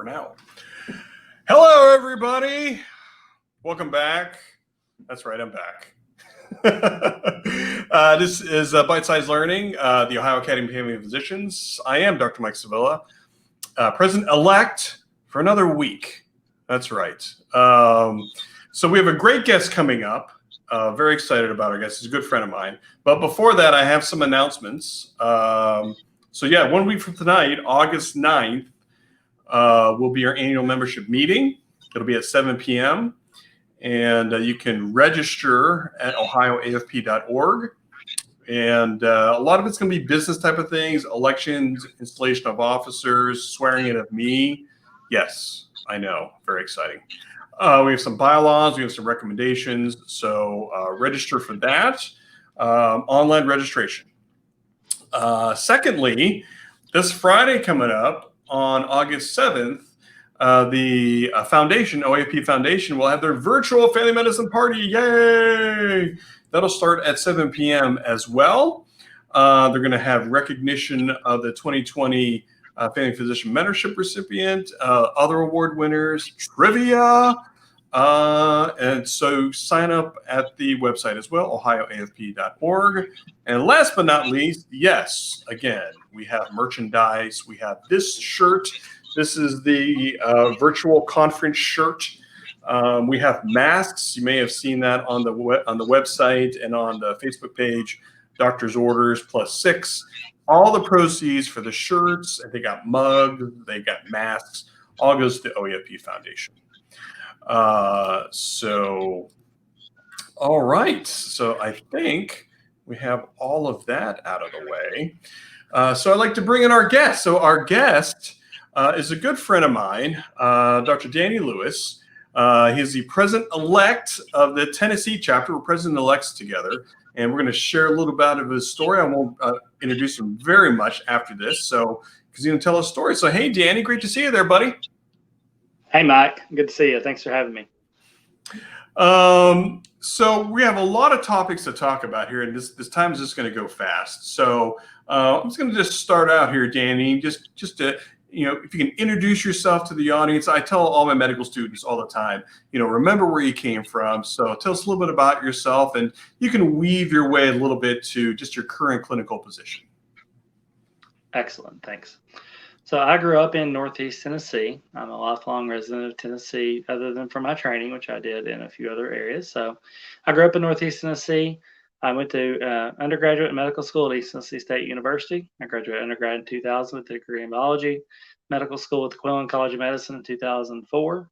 now. Hello, everybody. Welcome back. That's right, I'm back. This is Bite-Sized Learning, the Ohio Academy of Family Physicians. I am Dr. Mike Sevilla, President-Elect for another week. That's right. So we have a great guest coming up. Very excited about our guest. He's a good friend of mine. But before that, I have some announcements. So yeah, 1 week from tonight, August 9th, will be our annual membership meeting. It'll be at 7 p.m. And you can register at ohioafp.org. And a lot of it's going to be business type of things, elections, installation of officers, swearing in of me. Yes, I know. Very exciting. We have some bylaws. We have some recommendations. So register for that. Online registration. Secondly, this Friday coming up on August 7th, the foundation, OAFP Foundation, will have their virtual family medicine party. Yay! That'll start at 7 p.m. as well. They're going to have recognition of the 2020 Family Physician Mentorship recipient, other award winners, trivia. And so sign up at the website as well, ohioafp.org. And last but not least, yes, again, we have merchandise. We have this shirt. This is the virtual conference shirt. We have masks. You may have seen that on the website and on the Facebook page, Doctor's Orders +6. All the proceeds for the shirts, and they got mugs, they got masks, all goes to the OAFP Foundation. So, all right. So I think we have all of that out of the way. So I'd like to bring in our guest. So our guest is a good friend of mine, Dr. Danny Lewis. He's the president-elect of the Tennessee chapter. We're president-elects together, and we're going to share a little bit of his story. I won't introduce him very much after this, so because he's going to tell a story. So, hey, Danny, great to see you there, buddy. Hey, Mike. Good to see you. Thanks for having me. So we have a lot of topics to talk about here, and this time is just going to go fast. So I'm just going to just start out here, Danny, just to, if you can introduce yourself to the audience. I tell all my medical students all the time, remember where you came from. So tell us a little bit about yourself, and you can weave your way a little bit to just your current clinical position. Excellent. Thanks. So I grew up in Northeast Tennessee. I'm a lifelong resident of Tennessee, other than for my training, which I did in a few other areas. So I grew up in Northeast Tennessee. I went to undergraduate medical school at East Tennessee State University. I graduated undergrad in 2000 with a degree in biology, medical school at the Quinlan College of Medicine in 2004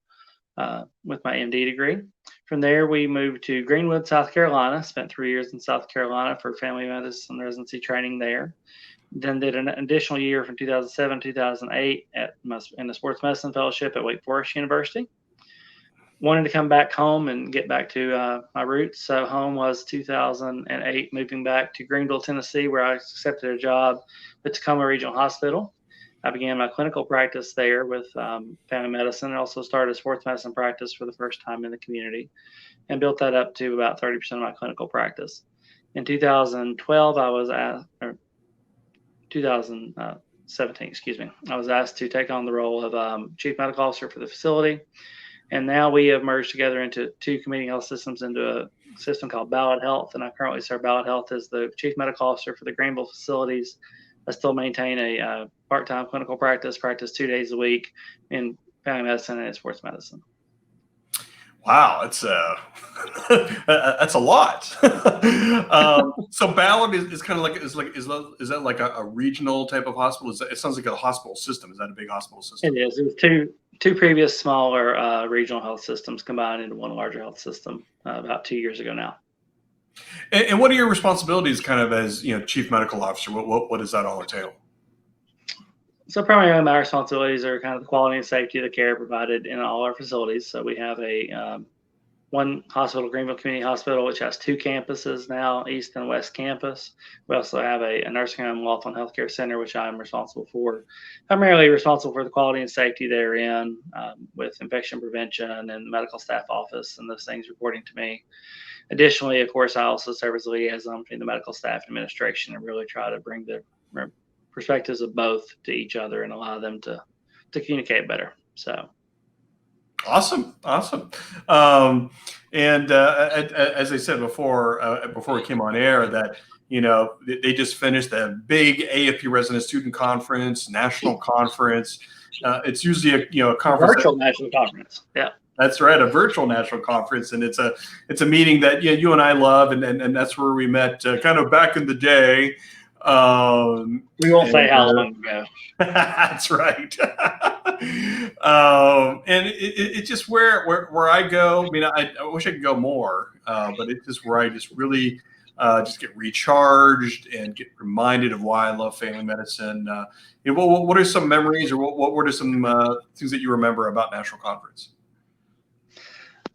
with my MD degree. From there, we moved to Greenwood, South Carolina, spent 3 years in South Carolina for family medicine residency training there. Then did an additional year from 2007 to 2008 in the sports medicine fellowship at Wake Forest University. Wanted to come back home and get back to my roots. So home was 2008, moving back to Greenville, Tennessee, where I accepted a job at Tacoma Regional Hospital. I began my clinical practice there with family medicine, and also started a sports medicine practice for the first time in the community, and built that up to about 30% of my clinical practice. In 2012, 2017, excuse me, I was asked to take on the role of Chief Medical Officer for the facility. And now we have merged together into two community health systems into a system called Ballad Health. And I currently serve Ballad Health as the Chief Medical Officer for the Greenville facilities. I still maintain a part-time clinical practice 2 days a week in family medicine and sports medicine. Wow, that's a lot. So Ballad is kind of is that like a regional type of hospital? It sounds like a hospital system. Is that a big hospital system? It is. It was two previous smaller regional health systems combined into one larger health system about 2 years ago now. And what are your responsibilities, kind of as Chief Medical Officer? What does that all entail? So primarily my responsibilities are kind of the quality and safety of the care provided in all our facilities. So we have one hospital, Greenville Community Hospital, which has 2 campuses now, East and West Campus. We also have a nursing home, Laughlin Healthcare Center, which I'm responsible for, primarily responsible for the quality and safety therein, with infection prevention and medical staff office and those things reporting to me. Additionally, of course, I also serve as a liaison between the medical staff and administration, and really try to bring the perspectives of both to each other and allow them to communicate better. So. Awesome. And as I said before we came on air, that they just finished that big AFP Resident Student Conference, national conference. It's usually a conference, virtual national conference. Yeah, that's right, a virtual national conference, and it's a meeting that you and I love, and that's where we met kind of back in the day. We won't say how long ago. That's right. And it's just where I go. I mean, I wish I could go more, but it's just where I just really just get recharged and get reminded of why I love family medicine. What are some memories, or what were some things that you remember about National Conference?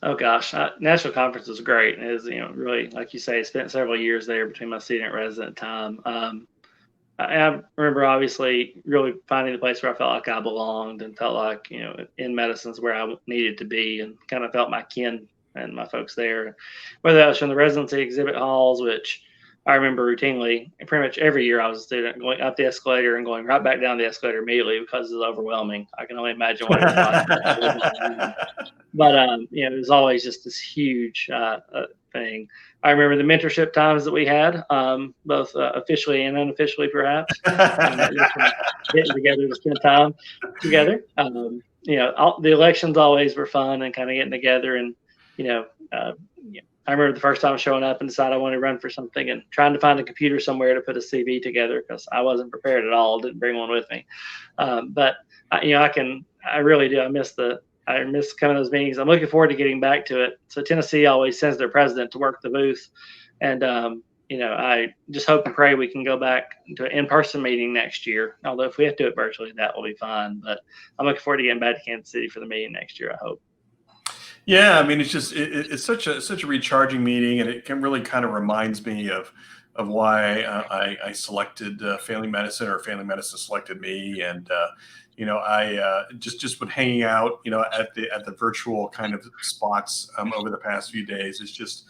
Oh gosh, National Conference was great. It was, really, like you say, spent several years there between my student resident time. I remember obviously really finding the place where I felt like I belonged and felt like, in medicine is where I needed to be, and kind of felt my kin and my folks there. Whether that was from the residency exhibit halls, which I remember routinely, pretty much every year I was a student, going up the escalator and going right back down the escalator immediately because it was overwhelming. I can only imagine what it was like. But it was always just this huge thing. I remember the mentorship times that we had, both officially and unofficially, perhaps, getting together to spend time together. The elections always were fun, and kind of getting together. And I remember the first time showing up and decided I wanted to run for something, and trying to find a computer somewhere to put a CV together because I wasn't prepared at all. Didn't bring one with me. But I really do. I miss kind of those meetings. I'm looking forward to getting back to it. So Tennessee always sends their president to work the booth. And, I just hope and pray we can go back to an in-person meeting next year. Although if we have to do it virtually, that will be fine. But I'm looking forward to getting back to Kansas City for the meeting next year, I hope. Yeah, I mean, it's just it's such a recharging meeting, and it can really kind of reminds me of why I selected family medicine, or family medicine selected me. And I just been hanging out, at the virtual kind of spots over the past few days. It's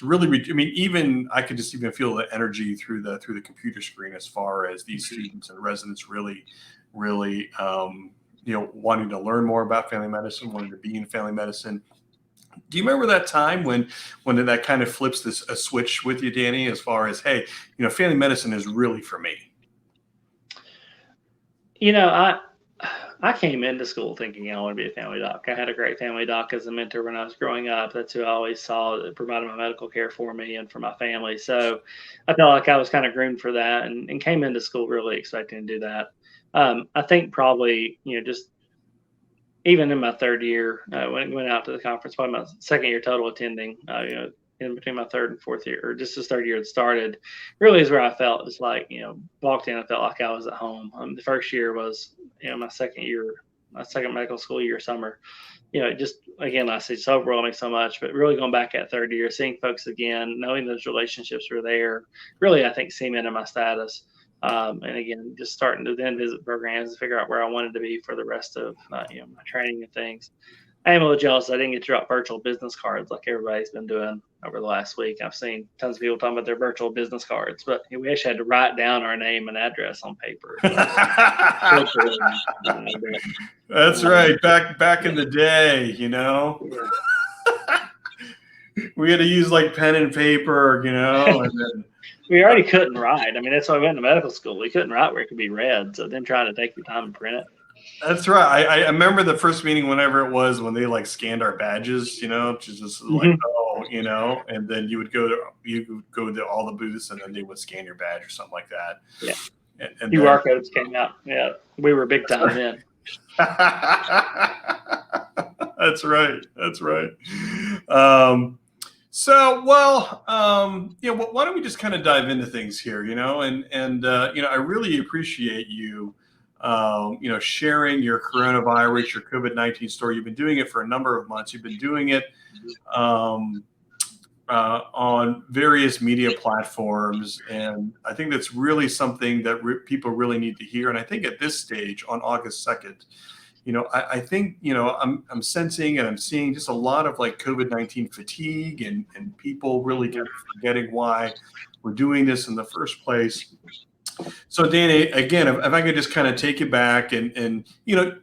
really, I mean, even I could just even feel the energy through the computer screen, as far as these students and residents really wanting to learn more about family medicine, wanting to be in family medicine. Do you remember that time when that kind of flips a switch with you, Danny, as far as, hey, family medicine is really for me? I came into school thinking I want to be a family doc. I had a great family doc as a mentor when I was growing up. That's who I always saw that provided my medical care for me and for my family. So I felt like I was kind of groomed for that, and came into school really expecting to do that. I think probably, just even in my third year, when I went out to the conference, probably my second year total attending, in between my third and fourth year, or just the third year it started, really is where I felt it was like, walked in, I felt like I was at home. The first year was, my second medical school year, summer. Just, again, I say it's overwhelming so much, but really going back at third year, seeing folks again, knowing those relationships were there, really, I think, cemented my status. And again, just starting to then visit programs and figure out where I wanted to be for the rest of my training and things. I am a little jealous I didn't get to drop virtual business cards like everybody's been doing over the last week. I've seen tons of people talking about their virtual business cards, but we actually had to write down our name and address on paper. That's right. Back in the day, we had to use like pen and paper, and then we already couldn't write. I mean, that's why we went to medical school. We couldn't write where it could be read. So then trying to take the time and print it. That's right. I remember the first meeting, whenever it was, when they like scanned our badges, just like, and then you would go to all the booths, and then they would scan your badge or something like that. Yeah. And QR codes came out. Yeah. We were big time then. That's right. Why don't we just kind of dive into things here, I really appreciate you, sharing your coronavirus, your COVID-19 story. You've been doing it for a number of months. You've been doing it on various media platforms, and I think that's really something that people really need to hear. And I think at this stage, on August 2nd, I think, I'm sensing and I'm seeing just a lot of like COVID-19 fatigue, and people really kind of forgetting why we're doing this in the first place. So Danny, again, if I could just kind of take you back and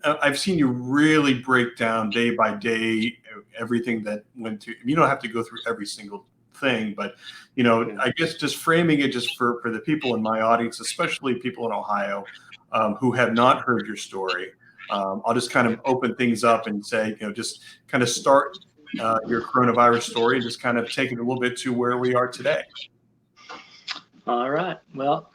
I've seen you really break down day by day everything that went through. You don't have to go through every single thing, but I guess just framing it just for the people in my audience, especially people in Ohio who have not heard your story. I'll just kind of open things up and say, just kind of start your coronavirus story and just kind of take it a little bit to where we are today. All right. Well,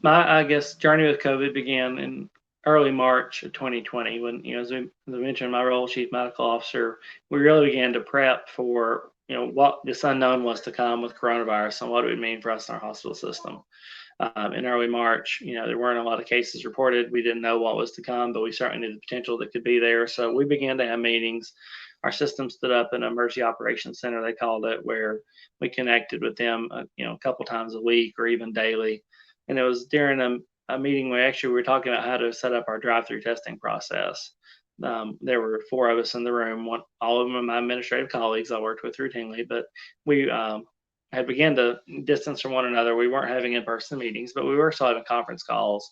my, I guess, journey with COVID began in early March of 2020 when, as I mentioned, my role as chief medical officer, we really began to prep for, what this unknown was to come with coronavirus and what it would mean for us in our hospital system. In early March, there weren't a lot of cases reported. We didn't know what was to come, but we certainly knew the potential that could be there. So we began to have meetings. Our system stood up an emergency operations center, they called it, where we connected with them, a couple times a week or even daily. And it was during a meeting where actually we were talking about how to set up our drive-through testing process. There were 4 of us in the room, all of them my administrative colleagues I worked with routinely, but we had begun to distance from one another. We weren't having in-person meetings, but we were still having conference calls.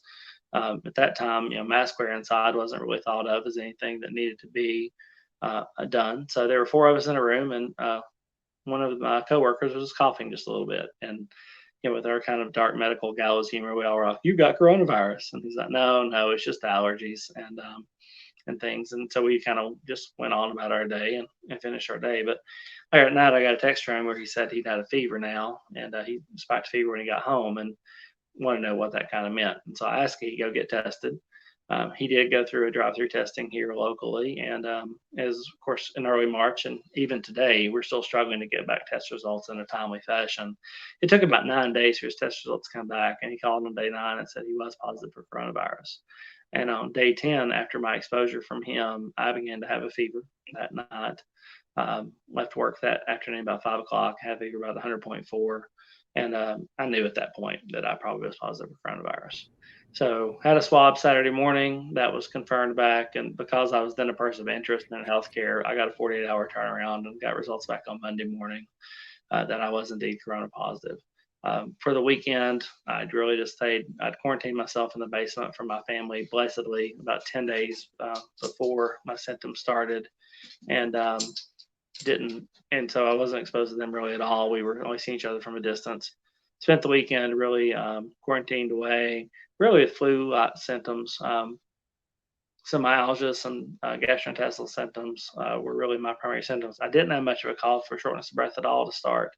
At that time, mask wear inside wasn't really thought of as anything that needed to be done. So there were 4 of us in a room, and one of my coworkers was coughing just a little bit. And with our kind of dark medical gallows humor, we all were like, "You got coronavirus," and he's like, "No, it's just allergies and things." And so we kind of just went on about our day and finished our day. But at night, I got a text from him where he said he'd had a fever now, and he spiked fever when he got home, and wanted to know what that kind of meant. And so I asked him to go get tested. He did go through a drive-through testing here locally, and as of course in early March, and even today, we're still struggling to get back test results in a timely fashion. It took about 9 days for his test results to come back, and he called on day 9 and said he was positive for coronavirus. And on day 10, after my exposure from him, I began to have a fever that night. Left work that afternoon about 5 o'clock, had a fever about 100.4, and I knew at that point that I probably was positive for coronavirus. So had a swab Saturday morning that was confirmed back, and because I was then a person of interest in healthcare, I got a 48-hour turnaround and got results back on Monday morning that I was indeed corona positive. For the weekend, I'd really just I'd quarantined myself in the basement from my family, blessedly, about 10 days before my symptoms started, and so I wasn't exposed to them really at all. We were only seeing each other from a distance. Spent the weekend really quarantined away, really with flu-like symptoms. Some myalgia, some gastrointestinal symptoms were really my primary symptoms. I didn't have much of a cough or shortness of breath at all to start.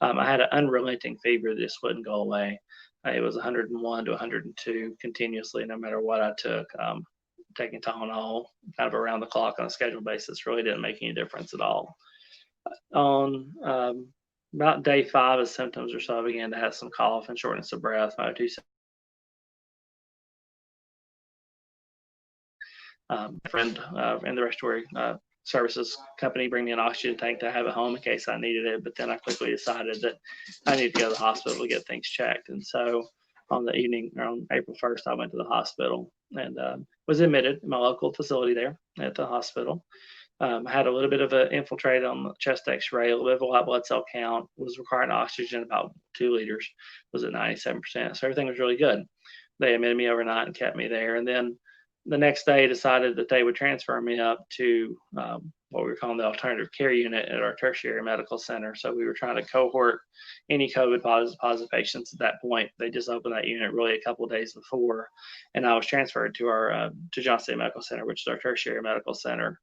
I had an unrelenting fever that just wouldn't go away. It was 101 to 102 continuously, no matter what I took. Taking Tylenol kind of around the clock on a scheduled basis really didn't make any difference at all. On about day 5 of symptoms or so, I began to have some cough and shortness of breath. My O2 friend in the respiratory services company bring me an oxygen tank to have at home in case I needed it. But then I quickly decided that I needed to go to the hospital to get things checked. And so on the evening, on April 1st, I went to the hospital and was admitted in my local facility there at the hospital. Had a little bit of an infiltrate on the chest x-ray, a little bit of a white blood cell count, was requiring oxygen about 2 liters, was at 97%. So everything was really good. They admitted me overnight and kept me there. And then the next day decided that they would transfer me up to what we were calling the alternative care unit at our tertiary medical center. So we were trying to cohort any COVID positive patients at that point. They just opened that unit really a couple of days before, and I was transferred to our to Johnson State Medical Center, which is our tertiary medical center,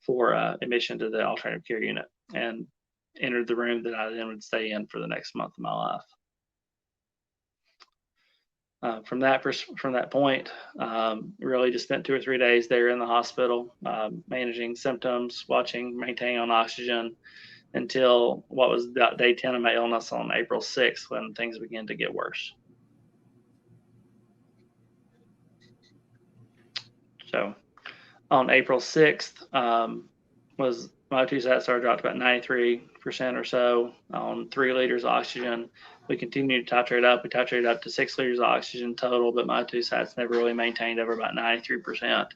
for admission to the alternative care unit, and entered the room that I then would stay in for the next month of my life. From that point, really just spent 2 or 3 days there in the hospital, managing symptoms, maintaining on oxygen, until what was about day 10 of my illness on April 6th, when things began to get worse. So on April 6th, was my O2 sat started dropped about 93% or so on 3 liters of oxygen. We continued to titrate up. We titrated up to 6 liters of oxygen total, but my O2 sats never really maintained over about 93%.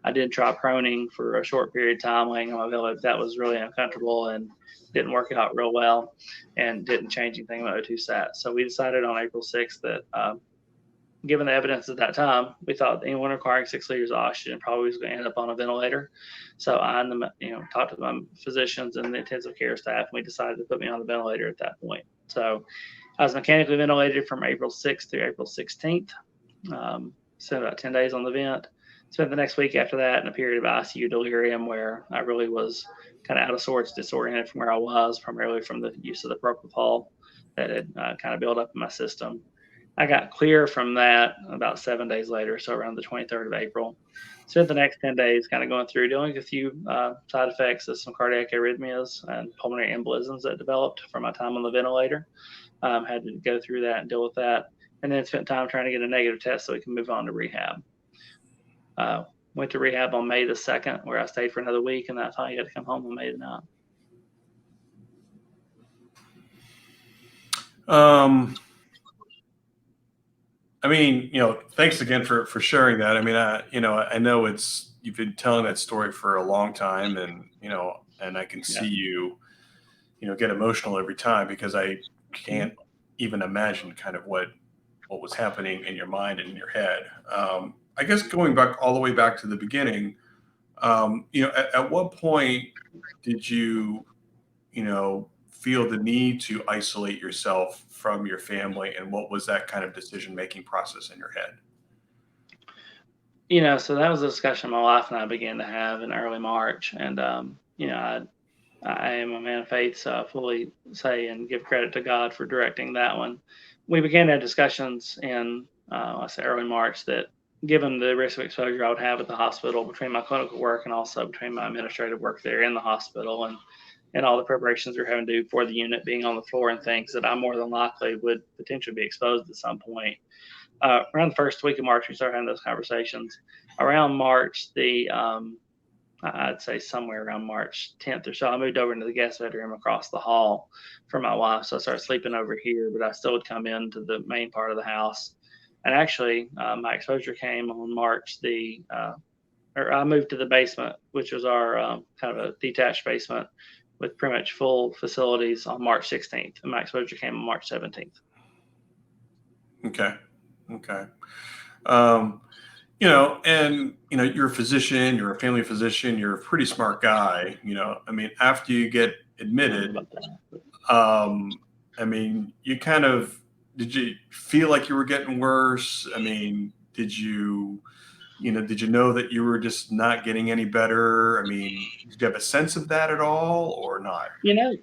I did try proning for a short period of time, laying on my belly, but that was really uncomfortable and didn't work out real well, and didn't change anything with my O2 sats. So we decided on April 6th that given the evidence at that time, we thought anyone requiring 6 liters of oxygen probably was going to end up on a ventilator. So I, talked to my physicians and the intensive care staff, and we decided to put me on the ventilator at that point. So I was mechanically ventilated from April 6th through April 16th. Spent about 10 days on the vent. Spent the next week after that in a period of ICU delirium where I really was kind of out of sorts, disoriented from where I was, primarily from the use of the propofol that had kind of built up in my system. I got clear from that about 7 days later, so around the 23rd of April. Spent the next 10 days kind of going through, dealing with a few side effects of some cardiac arrhythmias and pulmonary embolisms that developed from my time on the ventilator. Had to go through that and deal with that. And then spent time trying to get a negative test so we can move on to rehab. Went to rehab on May the 2nd, where I stayed for another week, and that's how I had to come home on May the 9th. I mean, thanks again for sharing that. I mean, I know you've been telling that story for a long time, and and I can see you, get emotional every time, because I can't even imagine kind of what was happening in your mind and in your head. I guess going back all the way back to the beginning, at what point did you, feel the need to isolate yourself from your family, and what was that kind of decision-making process in your head? So that was a discussion my wife and I began to have in early March. And, I am a man of faith, so I fully say and give credit to God for directing that one. We began to have discussions in, I say early March, that given the risk of exposure I would have at the hospital between my clinical work and also between my administrative work there in the hospital, and all the preparations we're having to do for the unit being on the floor and things, that I more than likely would potentially be exposed at some point. Around the first week of March, we started having those conversations. Around March, I'd say somewhere around March 10th or so, I moved over into the guest bedroom across the hall from my wife. So I started sleeping over here, but I still would come into the main part of the house. And actually, my exposure came on March I moved to the basement, which was our kind of a detached basement with pretty much full facilities, on March 16th. And my exposure came on March 17th. Okay. You're a physician, you're a family physician, you're a pretty smart guy. I mean, after you get admitted, I mean, did you feel like you were getting worse? I mean, did you know that you were just not getting any better? I mean, did you have a sense of that at all, or not? It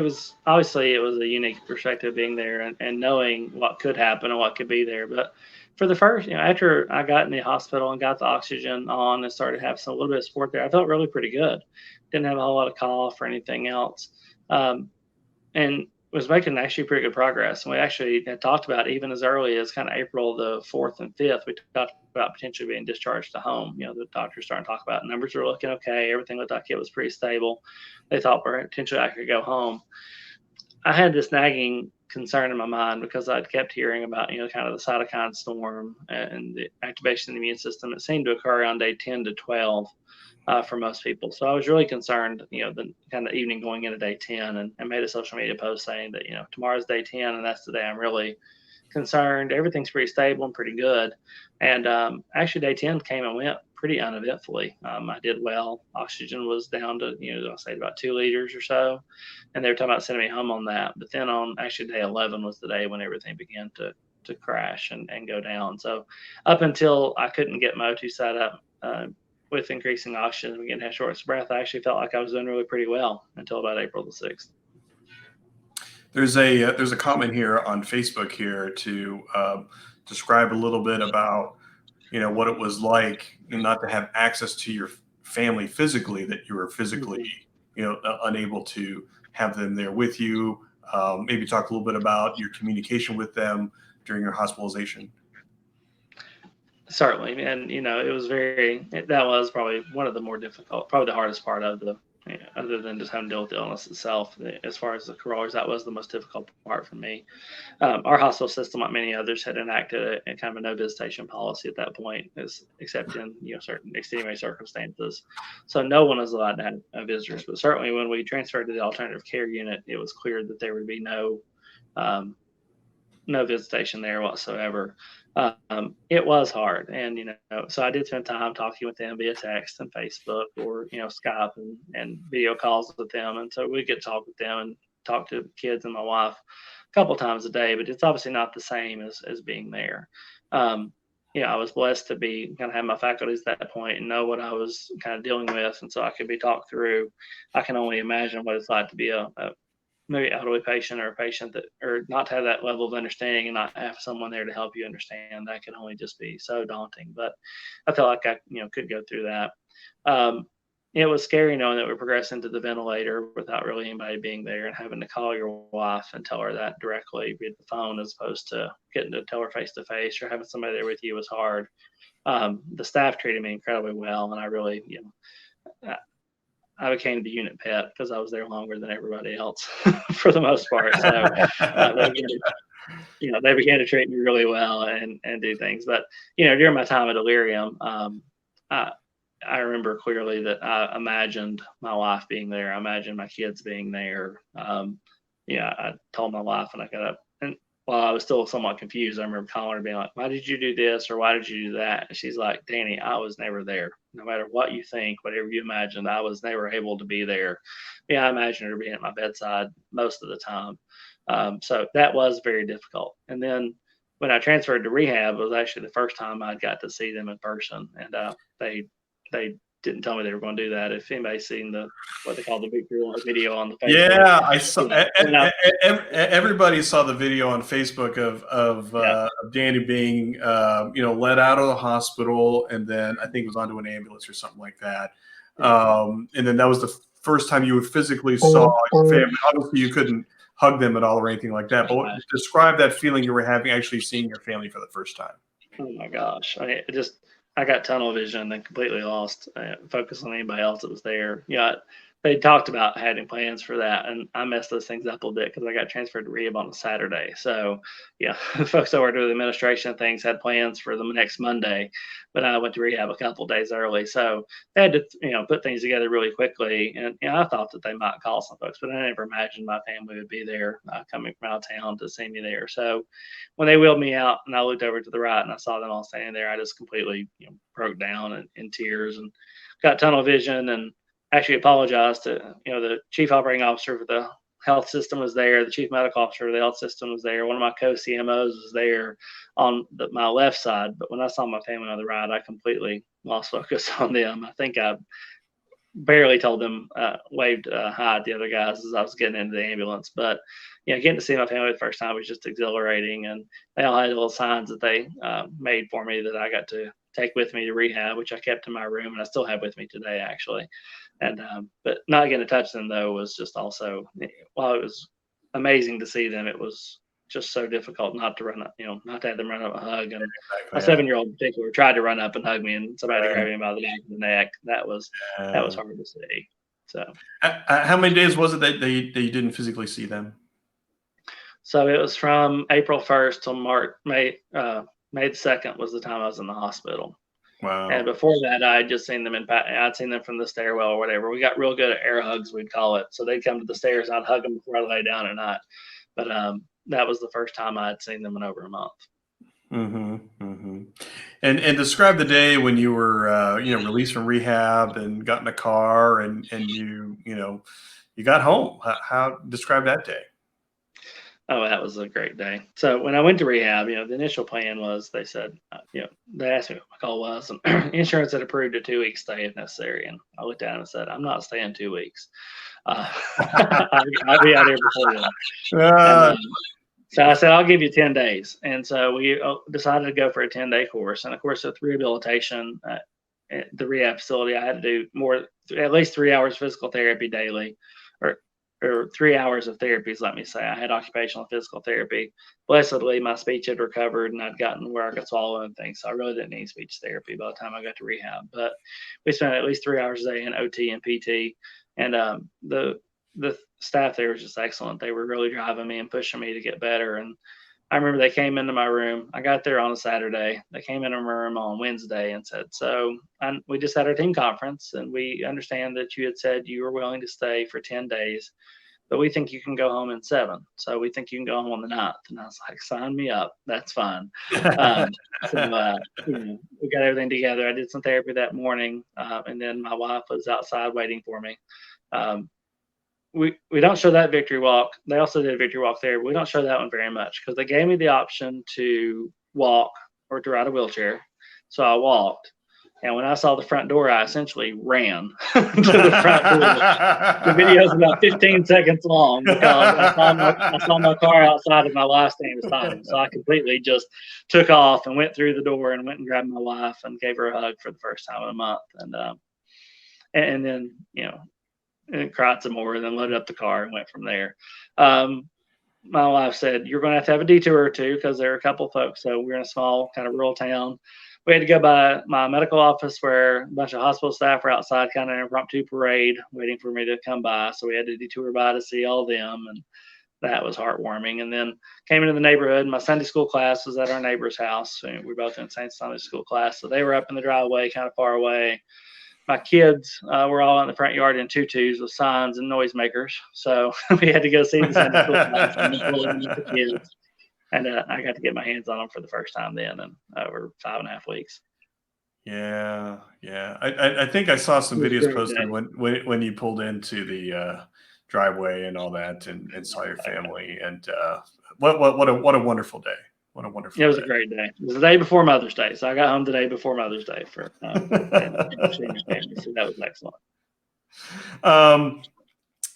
was obviously, it was a unique perspective being there and knowing what could happen and what could be there. But for the first, after I got in the hospital and got the oxygen on and started having a little bit of support there, I felt really pretty good. Didn't have a whole lot of cough or anything else. And was making actually pretty good progress. And we actually had talked about, even as early as kind of April the 4th and 5th, we talked about potentially being discharged to home. The doctors starting to talk about numbers were looking okay. Everything looked like it was pretty stable. They thought potentially I could go home. I had this nagging concern in my mind because I'd kept hearing about, kind of the cytokine storm and the activation of the immune system. It seemed to occur on day 10 to 12. For most people. So I was really concerned, the kind of evening going into day 10, and made a social media post saying that, tomorrow's day 10 and that's the day I'm really concerned. Everything's pretty stable and pretty good. And actually day 10 came and went pretty uneventfully. I did well. Oxygen was down to, I'll say about 2 liters or so. And they were talking about sending me home on that. But then on actually day 11 was the day when everything began to crash and go down. So up until I couldn't get my O2 set up, with increasing oxygen and beginning to have shortness of breath, I actually felt like I was doing really pretty well until about April the 6th. There's a comment here on Facebook here to describe a little bit about what it was like not to have access to your family physically, that you were physically unable to have them there with you. Maybe talk a little bit about your communication with them during your hospitalization. Certainly. And, that was probably one of the more difficult, probably the hardest part of other than just having to deal with the illness itself. As far as the corollaries, that was the most difficult part for me. Our hospital system, like many others, had enacted a kind of a no visitation policy at that point, except in, certain extenuating circumstances. So no one was allowed to have visitors. But certainly when we transferred to the alternative care unit, it was clear that there would be no no visitation there whatsoever. It was hard, and so I did spend time talking with them via text and Facebook, or Skype and video calls with them, and so we could talk with them and talk to kids and my wife a couple times a day. But it's obviously not the same as being there. Um, I was blessed to be kind of have my faculties at that point and know what I was kind of dealing with, and so I could be talked through. I can only imagine what it's like to be a maybe elderly patient, or a patient that, or not have that level of understanding and not have someone there to help you understand. That can only just be so daunting. But I felt like I could go through that. um, it was scary knowing that we progressed into the ventilator without really anybody being there, and having to call your wife and tell her that directly via the phone, as opposed to getting to tell her face to face, or having somebody there with you was hard. The staff treated me incredibly well, and I really, I became the unit pet because I was there longer than everybody else for the most part. So they began to treat me really well and do things. But during my time at Delirium, I, I remember clearly that I imagined my wife being there. I imagined my kids being there. I told my wife, and I got up, and while I was still somewhat confused, I remember calling her, being like, "Why did you do this, or why did you do that?" And she's like, "Danny, I was never there. No matter what you think, whatever you imagined, I was never able to be there." Yeah, I imagined her being at my bedside most of the time. So that was very difficult. And then when I transferred to rehab, it was actually the first time I got to see them in person, and they didn't tell me they were going to do that. If anybody's seen what they call the victory video on the Facebook, Yeah, I saw. when Everybody saw the video on Facebook of Danny being, let out of the hospital, and then I think it was onto an ambulance or something like that. And then that was the first time you physically saw your family. Obviously, you couldn't hug them at all or anything like that. But describe that feeling you were having actually seeing your family for the first time. Oh my gosh! I got tunnel vision and completely lost focus on anybody else that was there. They talked about having plans for that, and I messed those things up a little bit because I got transferred to rehab on a Saturday. So, folks over to the administration of things had plans for the next Monday, but I went to rehab a couple days early. So they had to, put things together really quickly. And I thought that they might call some folks, but I never imagined my family would be there coming from out of town to see me there. So when they wheeled me out and I looked over to the right and I saw them all standing there, I just completely, broke down in tears and got tunnel vision, and actually apologized to, the chief operating officer for the health system was there. The chief medical officer of the health system was there. One of my co-CMOs was there on my left side. But when I saw my family on the right, I completely lost focus on them. I think I barely told them, waved hi at the other guys as I was getting into the ambulance. But getting to see my family the first time was just exhilarating, and they all had little signs that they made for me that I got to take with me to rehab, which I kept in my room, and I still have with me today, actually. And but not getting to touch them though was just also, while it was amazing to see them, it was just so difficult not to run up, not to have them run up and hug. And my 7-year-old in particular tried to run up and hug me, and somebody grabbed me by the back of the neck. That was hard to see. So, how many days was it that you didn't physically see them? So it was from April 1st till May the 2nd was the time I was in the hospital. Wow. And before that, I had just seen them I'd seen them from the stairwell or whatever. We got real good at air hugs, we'd call it. So they'd come to the stairs, and I'd hug them before I lay down at night. But that was the first time I had seen them in over a month. Mm-hmm, mm-hmm. And describe the day when you were, released from rehab and got in a car and you got home. How describe that day? Oh, that was a great day. So when I went to rehab, the initial plan was, they said, they asked me what my call was, and insurance had approved a 2-week stay if necessary. And I looked at them and said, "I'm not staying 2 weeks. I'll be out here before then." So I said, "I'll give you 10 days." And so we decided to go for a 10-day course. And of course, with rehabilitation at the rehab facility, I had to do at least 3 hours physical therapy daily, or 3 hours of therapies, let me say. I had occupational physical therapy. Blessedly, my speech had recovered, and I'd gotten where I could swallow and things. So I really didn't need speech therapy by the time I got to rehab. But we spent at least 3 hours a day in OT and PT. And the staff there was just excellent. They were really driving me and pushing me to get better. And I remember they came into my room. I got there on a Saturday. They came into my room on Wednesday and said, "So we just had our team conference, and we understand that you had said you were willing to stay for 10 days. but we think you can go home in 7. So we think you can go home on the 9th. And I was like, sign me up. That's fine. We got everything together. I did some therapy that morning, and then my wife was outside waiting for me. We don't show that victory walk. They also did a victory walk there. But we don't show that one very much because they gave me the option to walk or to ride a wheelchair. So I walked. And when I saw the front door, I essentially ran to the front door. The video is about 15 seconds long because I saw my car outside and my wife standing beside me. So I completely just took off and went through the door and went and grabbed my wife and gave her a hug for the first time in a month. And then, and cried some more and then loaded up the car and went from there. My wife said, you're going to have a detour or two because there are a couple of folks. So we're in a small kind of rural town. We had to go by my medical office where a bunch of hospital staff were outside, kind of an impromptu parade, waiting for me to come by. So we had to detour by to see all of them, and that was heartwarming. And then came into the neighborhood. My Sunday school class was at our neighbor's house. We were both in the same Sunday school class, so they were up in the driveway, kind of far away. My kids were all in the front yard in tutus with signs and noisemakers. So we had to go see the Sunday school class and the kids. And I got to get my hands on them for the first time then, and over 5.5 weeks. Yeah. I think I saw some videos posted when you pulled into the driveway and all that, and saw your family. And what a wonderful day! What a wonderful day. It was a great day. It was the day before Mother's Day, so I got home the day before Mother's Day for and family. So that was excellent.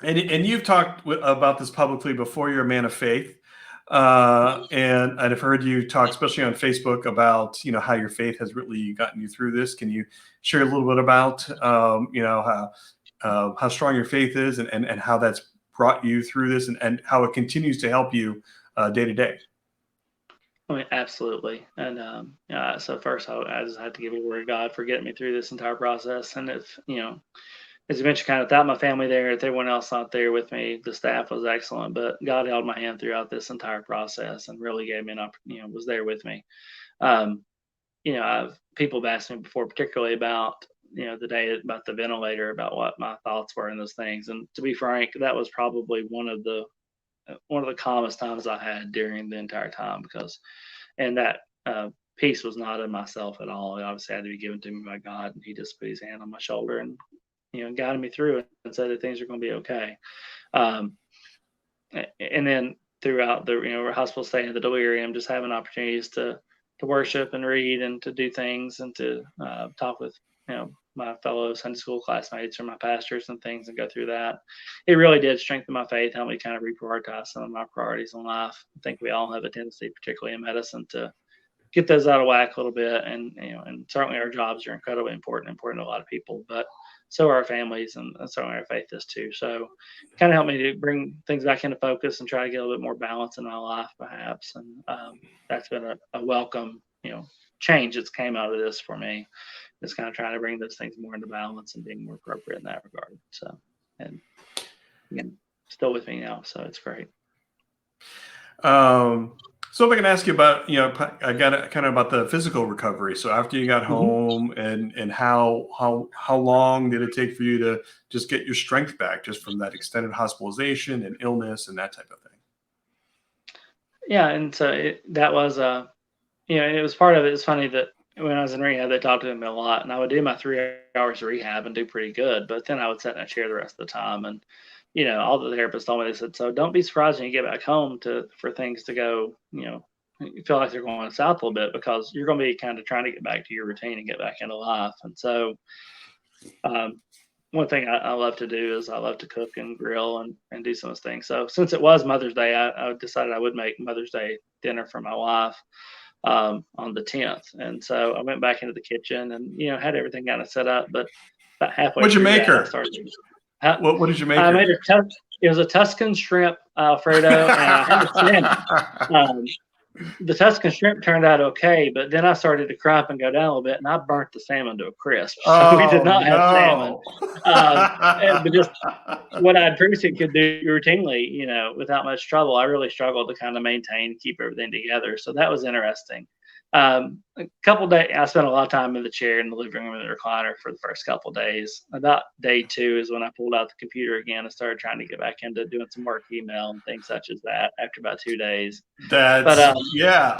And you've talked about this publicly before. You're a man of faith. And I've heard you talk, especially on Facebook, about how your faith has really gotten you through this. Can you share a little bit about how strong your faith is and how that's brought you through this and how it continues to help you day to day? I mean, absolutely. And so first, I just had to give a word of God for getting me through this entire process. And if as you mentioned, kind of without my family there, if everyone else not there with me, the staff was excellent, but God held my hand throughout this entire process and really gave me an opportunity, was there with me. People have asked me before, particularly about, the day about the ventilator, about what my thoughts were in those things. And to be frank, that was probably one of the calmest times I had during the entire time and that peace was not in myself at all. It obviously had to be given to me by God, and He just put His hand on my shoulder and guided me through it and said that things are going to be okay. And then throughout the hospital stay in the delirium, just having opportunities to worship and read and to do things and to talk with my fellow Sunday school classmates or my pastors and things and go through that. It really did strengthen my faith, help me kind of reprioritize some of my priorities in life. I think we all have a tendency, particularly in medicine, to get those out of whack a little bit. And certainly our jobs are incredibly important to a lot of people, but so are our families, and so our faith is too. So it kind of helped me to bring things back into focus and try to get a little bit more balance in my life, perhaps. And that's been a welcome, change that's came out of this for me. It's kind of trying to bring those things more into balance and being more appropriate in that regard. So, and again, still with me now, so it's great. So if I can ask you about, I got kind of about the physical recovery. So after you got home, and how long did it take for you to just get your strength back, just from that extended hospitalization and illness and that type of thing? Yeah, and so that was it was part of it. It's funny that when I was in rehab, they talked to me a lot, and I would do my 3 hours of rehab and do pretty good, but then I would sit in a chair the rest of the time. And all the therapists told me, they said, so don't be surprised when you get back home for things to go, you feel like they're going south a little bit, because you're going to be kind of trying to get back to your routine and get back into life. And so one thing I love to do is I love to cook and grill and do some of those things. So since it was Mother's Day, I decided I would make Mother's Day dinner for my wife on the 10th. And so I went back into the kitchen and, had everything kind of set up, but about halfway What'd you make her? What did you make? I made it was a Tuscan shrimp Alfredo, and I had salmon. The Tuscan shrimp turned out okay, but then I started to crump and go down a little bit, and I burnt the salmon to a crisp. So we did not have salmon. But just what I previously could do routinely, without much trouble, I really struggled to kind of keep everything together. So that was interesting. A couple days, I spent a lot of time in the chair in the living room in the recliner for the first couple days. About day 2 is when I pulled out the computer again and started trying to get back into doing some work email and things such as that after about 2 days. That's But yeah.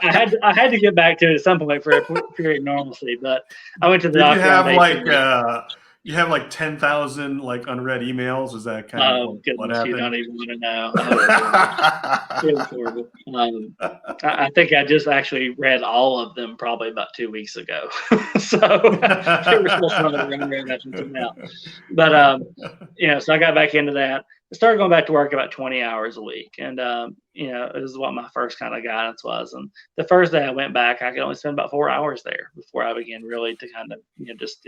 I had to get back to it at some point for a period of normalcy. But I went to the Did you doctor on have day like 3. you have like 10,000 like unread emails? Is that kind of Oh what goodness, you happened? don't even want to know. It was horrible. I think I just actually read all of them probably about 2 weeks ago. So they were still some of the run out. But so I got back into that. I started going back to work about 20 hours a week, and this is what my first kind of guidance was. And the first day I went back, I could only spend about 4 hours there before I began really to kind of just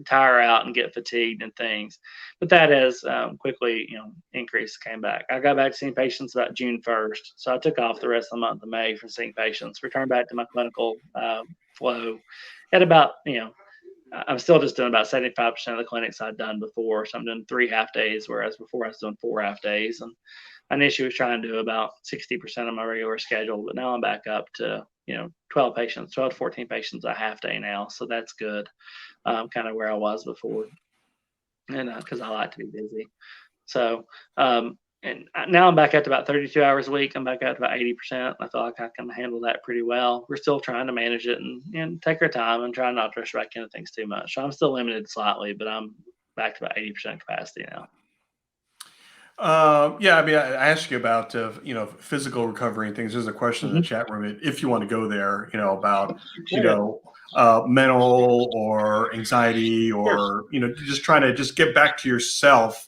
tire out and get fatigued and things. But that has quickly increased, came back. I got back to seeing patients about June 1st, so I took off the rest of the month of May from seeing patients. Returned back to my clinical flow at about I'm still just doing about 75% of the clinics I'd done before. So I'm doing 3 half days, whereas before I was doing 4 half days. And I initially was trying to do about 60% of my regular schedule, but now I'm back up to 12 to 14 patients a half day now. So that's good, kind of where I was before, and because I like to be busy. So and now I'm back at about 32 hours a week. I'm back at about 80%. I feel like I can handle that pretty well. We're still trying to manage it and take our time and try not to rush back into things too much. So I'm still limited slightly, but I'm back to about 80% capacity now. Yeah, I mean, I asked you about physical recovery and things. There's a question in the chat room if you want to go there, about mental or anxiety or just trying to just get back to yourself,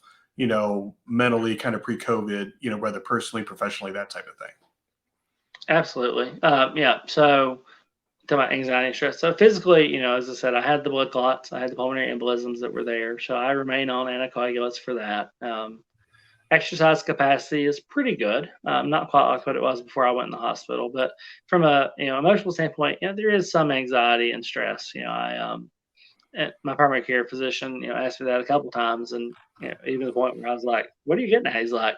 mentally, kind of pre-COVID, whether personally, professionally, that type of thing. Absolutely, yeah. So to my anxiety and stress. So physically, as I said, I had the blood clots, I had the pulmonary embolisms that were there, so I remain on anticoagulants for that. Exercise capacity is pretty good. Not quite like what it was before I went in the hospital, but from a emotional standpoint, there is some anxiety and stress. My primary care physician, asked me that a couple times, and even to the point where I was like, "What are you getting at?" He's like,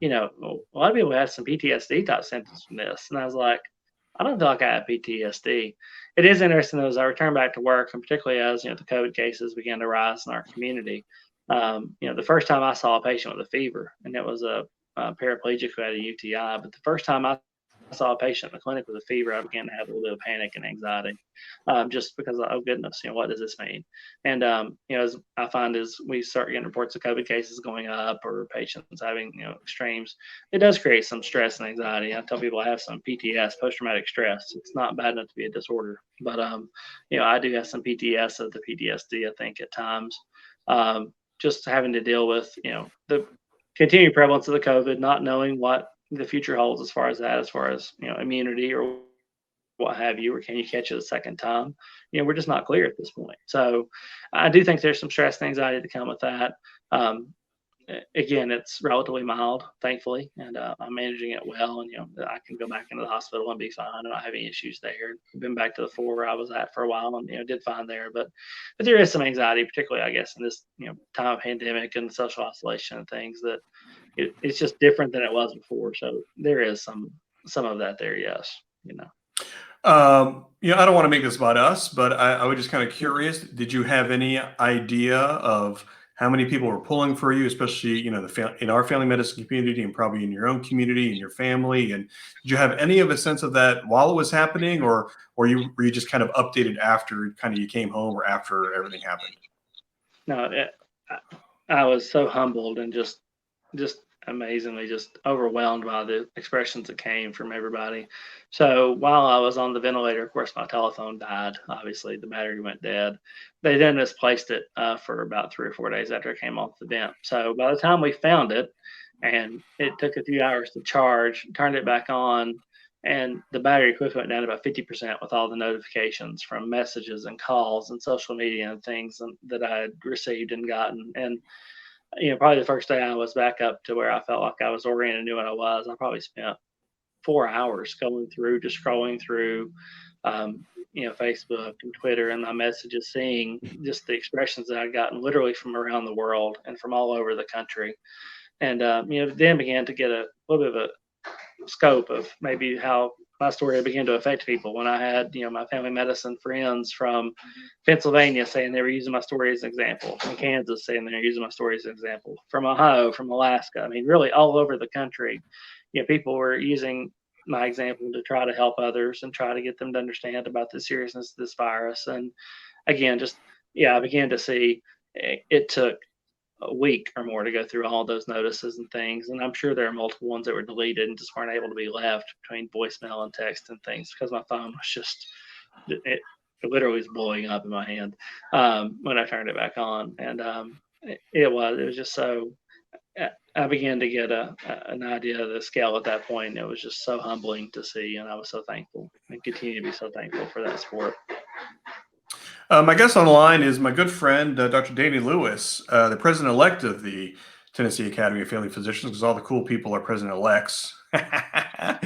a lot of people have some PTSD type symptoms from this, and I was like, "I don't feel like I have PTSD." It is interesting though, as I returned back to work, and particularly as the COVID cases began to rise in our community. The first time I saw a patient with a fever, and it was a paraplegic who had a UTI. But the first time I saw a patient in the clinic with a fever, I began to have a little bit of panic and anxiety, just because, oh goodness, what does this mean? And as I find as we start getting reports of COVID cases going up or patients having extremes, it does create some stress and anxiety. I tell people I have some PTS, post-traumatic stress. It's not bad enough to be a disorder, but I do have some PTS of the PTSD. I think at times. Just having to deal with, the continued prevalence of the COVID, not knowing what the future holds as far as immunity or what have you, or can you catch it a second time? We're just not clear at this point. So I do think there's some stress and anxiety to come with that. Again, it's relatively mild, thankfully, and I'm managing it well. And I can go back into the hospital and be fine. I don't have any issues there. I've been back to the floor where I was at for a while, and did fine there. But there is some anxiety, particularly I guess in this time of pandemic and social isolation and things that it's just different than it was before. So there is some of that there. Yes, I don't want to make this about us, but I was just kind of curious. Did you have any idea of how many people were pulling for you, especially, in our family medicine community and probably in your own community and your family? And did you have any of a sense of that while it was happening, or were you just kind of updated after kind of you came home or after everything happened? No, I was so humbled and just amazingly just overwhelmed by the expressions that came from everybody. So while I was on the ventilator, of course, my telephone died. Obviously, the battery went dead. They then misplaced it for about 3 or 4 days after it came off the vent. So by the time we found it, and it took a few hours to charge, turned it back on, and the battery quickly went down to about 50% with all the notifications from messages and calls and social media and things that I had received and gotten. And probably the first day I was back up to where I felt like I was oriented, knew what I was. I probably spent 4 hours scrolling through Facebook and Twitter and my messages, seeing just the expressions that I'd gotten literally from around the world and from all over the country. And, then began to get a little bit of a scope of maybe how my story began to affect people when I had, my family medicine friends from Pennsylvania saying they were using my story as an example, from Kansas saying they were using my story as an example, from Ohio, from Alaska. I mean, really all over the country, people were using my example to try to help others and try to get them to understand about the seriousness of this virus. And again, I began to see it took a week or more to go through all those notices and things. And I'm sure there are multiple ones that were deleted and just weren't able to be left between voicemail and text and things, because my phone was just, it literally was blowing up in my hand when I turned it back on. And it was just so, I began to get an idea of the scale at that point. It was just so humbling to see. And I was so thankful and continue to be so thankful for that support. My guest on the line is my good friend, Dr. Danny Lewis, the president-elect of the Tennessee Academy of Family Physicians, because all the cool people are president-elects. Yeah,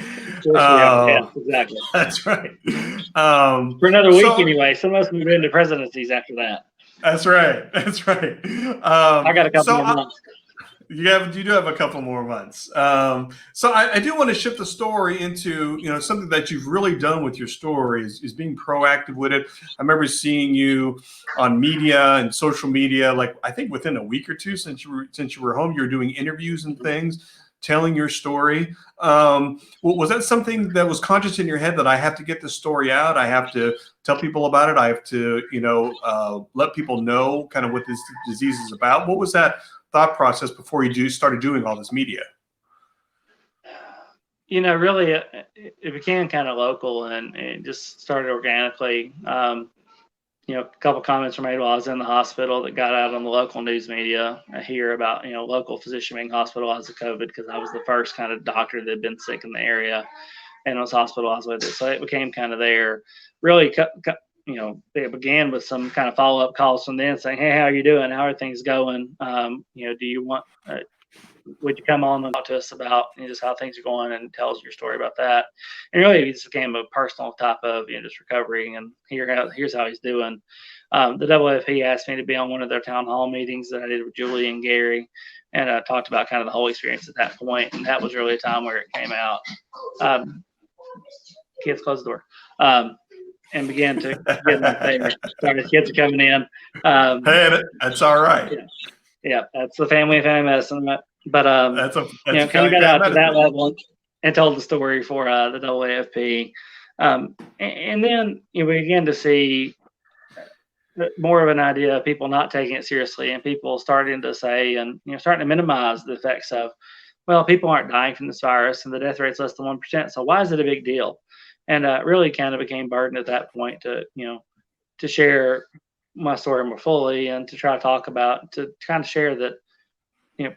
exactly. That's right. For another week anyway. Some of us move into presidencies after that. That's right. That's right. I got a couple more months. You do have a couple more months. So I do want to shift the story into, something that you've really done with your story is being proactive with it. I remember seeing you on media and social media, like I think within a week or two since you were home, you were doing interviews and things, telling your story. Was that something that was conscious in your head that I have to get this story out? I have to tell people about it. I have to, let people know kind of what this disease is about. What was that thought process before you started doing all this media? Really, it became kind of local, and it just started organically. A couple comments were made while I was in the hospital that got out on the local news media. I hear about, local physician being hospitalized with COVID, because I was the first kind of doctor that had been sick in the area and was hospitalized with it. So it became kind of there. Really, it began with some kind of follow-up calls from them saying, "Hey, how are you doing? How are things going? Do you want, would you come on and talk to us about just how things are going, and tell us your story about that?" And really, it just became a personal type of, just recovering, and here's how he's doing. The AAFP asked me to be on one of their town hall meetings that I did with Julie and Gary, and I talked about kind of the whole experience at that point. And that was really a time where it came out. Kids, close the door. And began to get my favorites. Started, kids are coming in. Hey, that's all right. Yeah, that's the family and family medicine. But that's kind of got out to that level and told the story for the AAFP. And then we began to see more of an idea of people not taking it seriously, and people starting to say, and starting to minimize the effects of, well, people aren't dying from this virus, and the death rate's less than 1%. So why is it a big deal? And really kind of became burdened at that point to share my story more fully, and to try to talk about, to kind of share that,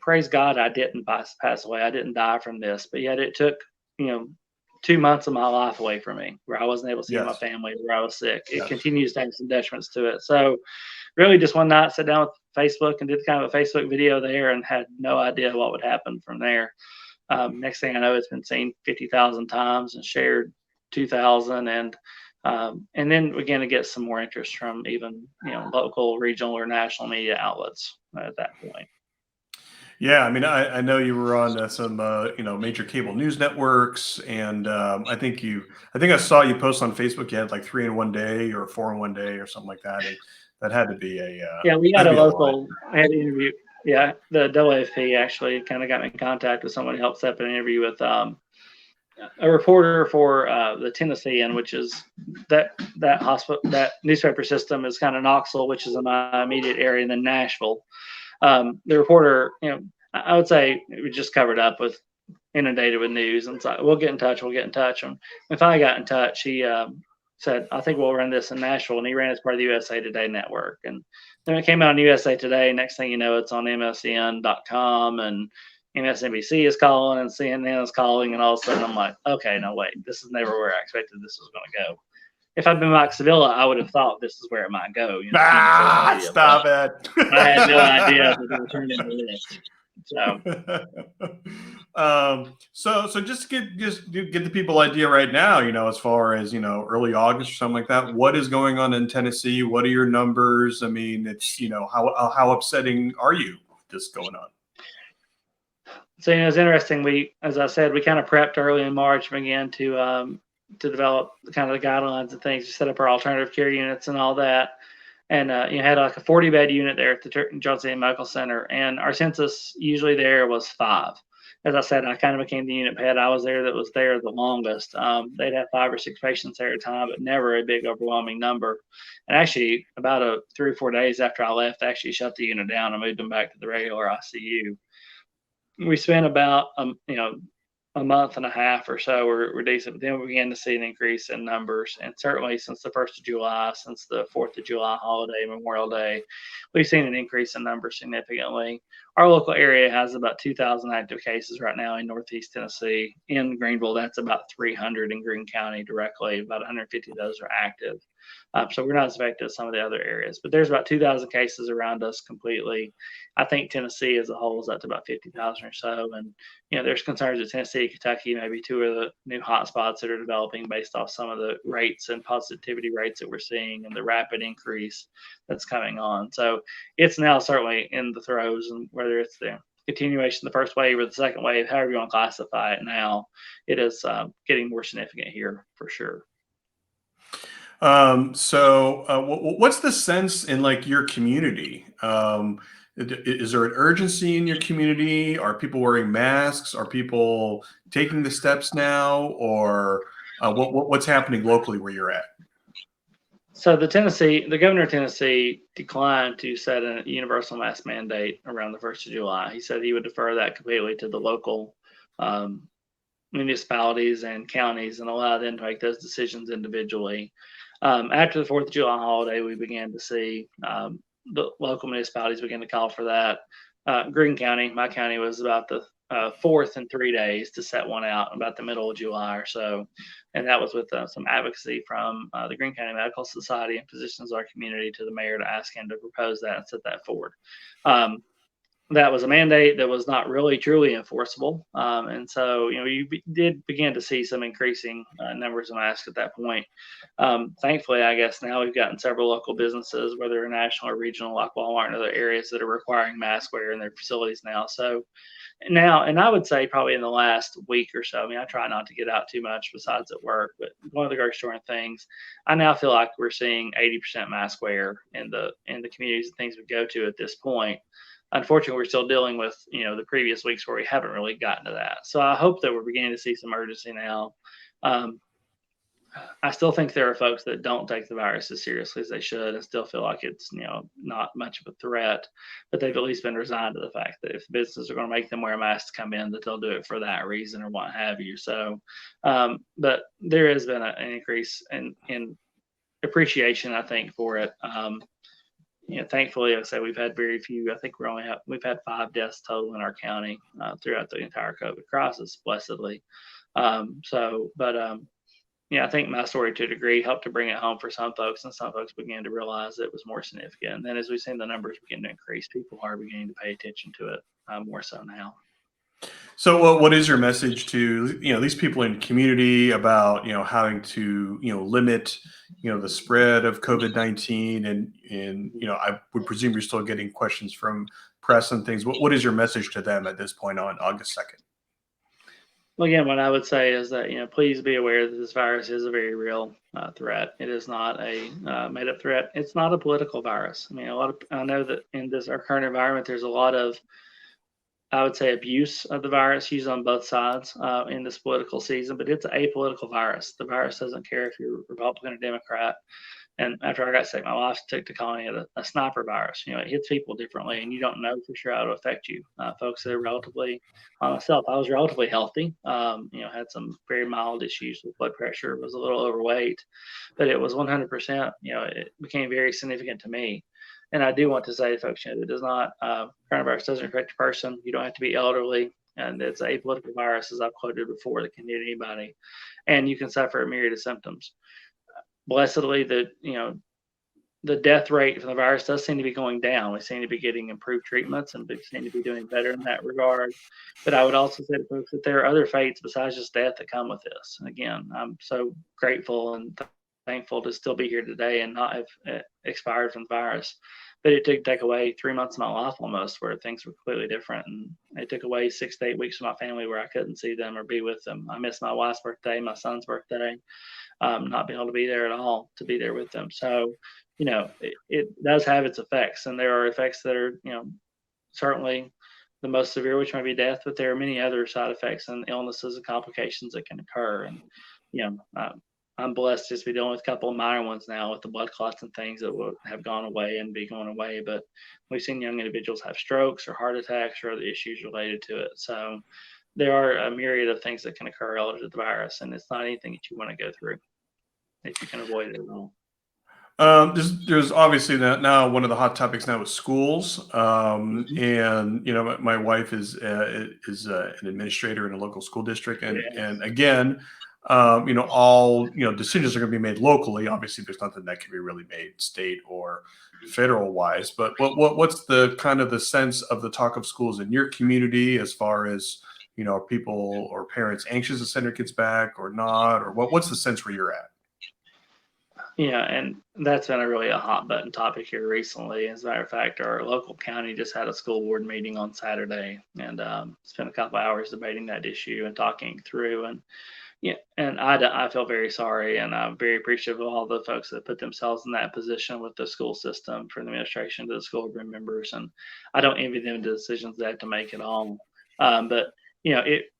praise God, I didn't pass away. I didn't die from this, but yet it took, 2 months of my life away from me, where I wasn't able to see my family, where I was sick. It continues to have some detriments to it. So really just one night sat down with Facebook and did kind of a Facebook video there, and had no idea what would happen from there. Next thing I know, it's been seen 50,000 times and shared 2,000, and then began to get some more interest from even local, regional, or national media outlets at that point. Yeah, I mean, I know you were on some major cable news networks, and I think I saw you post on Facebook. You had like 3 in one day or 4 in one day or something like that, and that had to be a we had a local. I had an interview. Yeah, the AAFP actually kind of got me in contact with someone who helped set up an interview with a reporter for the Tennessean, which is that hospital, that newspaper system is kind of Knoxville, which is in my immediate area, and then Nashville. The reporter, I would say it was just covered up with, inundated with news, and it's like, we'll get in touch. And if I got in touch, he said, I think we'll run this in Nashville, and he ran as part of the USA Today network. And then it came out on USA Today. Next thing you know, it's on MSN.com, and MSNBC is calling, and CNN is calling, and all of a sudden I'm like, okay, no, wait, this is never where I expected this was going to go. If I'd been Mike Sevilla, I would have thought this is where it might go. Stop it. I had no idea that it would turn into this. So just get the people idea right now, as far as, early August or something like that, what is going on in Tennessee? What are your numbers? I mean, it's, how upsetting are you this going on? So, it's interesting. As I said, we kind of prepped early in March, began to to develop kind of the guidelines and things to set up our alternative care units and all that. And had like a 40-bed unit there at the Johnson Medical Center, and our census usually there was 5. As I said, I kind of became the unit pet. I was there that was there the longest. They'd have 5 or 6 patients there at a time, but never a big overwhelming number. And actually, about 3 or 4 days after I left, they actually shut the unit down and moved them back to the regular ICU. We spent about a month and a half or so were decent, but then we began to see an increase in numbers. And certainly since the 1st of July, since the 4th of July holiday, Memorial Day, we've seen an increase in numbers significantly. Our local area has about 2,000 active cases right now in Northeast Tennessee. In Greenville, that's about 300 in Greene County directly. About 150 of those are active. So we're not as affected as some of the other areas, but there's about 2,000 cases around us completely. I think Tennessee as a whole is up to about 50,000 or so. And, there's concerns that Tennessee, Kentucky may be 2 of the new hotspots that are developing based off some of the rates and positivity rates that we're seeing and the rapid increase that's coming on. So it's now certainly in the throes, and whether it's the continuation of the first wave or the second wave, however you want to classify it now, it is getting more significant here for sure. What's the sense in like your community? Is there an urgency in your community? Are people wearing masks? Are people taking the steps now, or what's happening locally where you're at? So the governor of Tennessee declined to set a universal mask mandate around the 1st of July. He said he would defer that completely to the local municipalities and counties and allow them to make those decisions individually. After the 4th of July holiday, we began to see the local municipalities begin to call for that. Greene County, my county, was about the 4th in 3 days to set one out about the middle of July or so. And that was with some advocacy from the Greene County Medical Society and physicians of our community to the mayor to ask him to propose that and set that forward. That was a mandate that was not really truly enforceable. And so, you did begin to see some increasing numbers of masks at that point. Thankfully, I guess now we've gotten several local businesses, whether they're national or regional, like Walmart and other areas, that are requiring mask wear in their facilities now. So now, and I would say probably in the last week or so, I try not to get out too much besides at work, but one of the grocery store and things, I now feel like we're seeing 80% mask wear in the communities and things we go to at this point. Unfortunately, we're still dealing with, the previous weeks where we haven't really gotten to that. So I hope that we're beginning to see some urgency now. I still think there are folks that don't take the virus as seriously as they should and still feel like it's, not much of a threat, but they've at least been resigned to the fact that if businesses are going to make them wear masks to come in, that they'll do it for that reason or what have you. So, but there has been an increase in appreciation, I think, for it. Thankfully, like I said, we've had very few. I think we've had 5 deaths total in our county throughout the entire COVID crisis, blessedly. I think my story to a degree helped to bring it home for some folks, and some folks began to realize it was more significant. And then as we've seen the numbers begin to increase, people are beginning to pay attention to it more so now. So what is your message to, these people in community about, having to, limit, the spread of COVID-19 and, I would presume you're still getting questions from press and things. What is your message to them at this point on August 2nd? Well, again, what I would say is that, please be aware that this virus is a very real threat. It is not a made up threat. It's not a political virus. I know that in our current environment, there's a lot of, I would say, abuse of the virus used on both sides in this political season, but it's an apolitical virus. The virus doesn't care if you're Republican or Democrat. And after I got sick, my wife took to calling it a sniper virus. It hits people differently, and you don't know for sure how it'll affect you. Folks that are relatively, myself, I was relatively healthy. Had some very mild issues with blood pressure, was a little overweight, but it was 100%. It became very significant to me. And I do want to say to folks, it does not, coronavirus doesn't affect a person. You don't have to be elderly. And it's an apolitical virus, as I've quoted before, that can hit anybody. And you can suffer a myriad of symptoms. Blessedly, the death rate from the virus does seem to be going down. We seem to be getting improved treatments, and we seem to be doing better in that regard. But I would also say to folks that there are other fates besides just death that come with this. And again, I'm so grateful and thankful to still be here today and not have expired from the virus. but it did take away 3 months of my life almost, where things were completely different. And it took away 6 to 8 weeks of my family where I couldn't see them or be with them. I missed my wife's birthday, my son's birthday, not being able to be there at all to be there with them. So, it does have its effects, and there are effects that are, certainly the most severe, which might be death, but there are many other side effects and illnesses and complications that can occur. And, I'm blessed just to be dealing with a couple of minor ones now with the blood clots and things that will have gone away and be going away. But we've seen young individuals have strokes or heart attacks or other issues related to it. So there are a myriad of things that can occur relative to the virus, and it's not anything that you want to go through if you can avoid it at all. There's obviously now one of the hot topics now is schools, and my wife is an administrator in a local school district, and again, all decisions are going to be made locally. Obviously, there's nothing that can be really made state or federal wise. But what's the kind of the sense of the talk of schools in your community as far as are people or parents anxious to send their kids back or not, or what's the sense where you're at? Yeah, and that's been a hot button topic here recently. As a matter of fact, our local county just had a school board meeting on Saturday, and spent a couple hours debating that issue and talking through. And and I feel very sorry, and I'm very appreciative of all the folks that put themselves in that position with the school system, from the administration to the school board members. And I don't envy them the decisions they have to make at all. But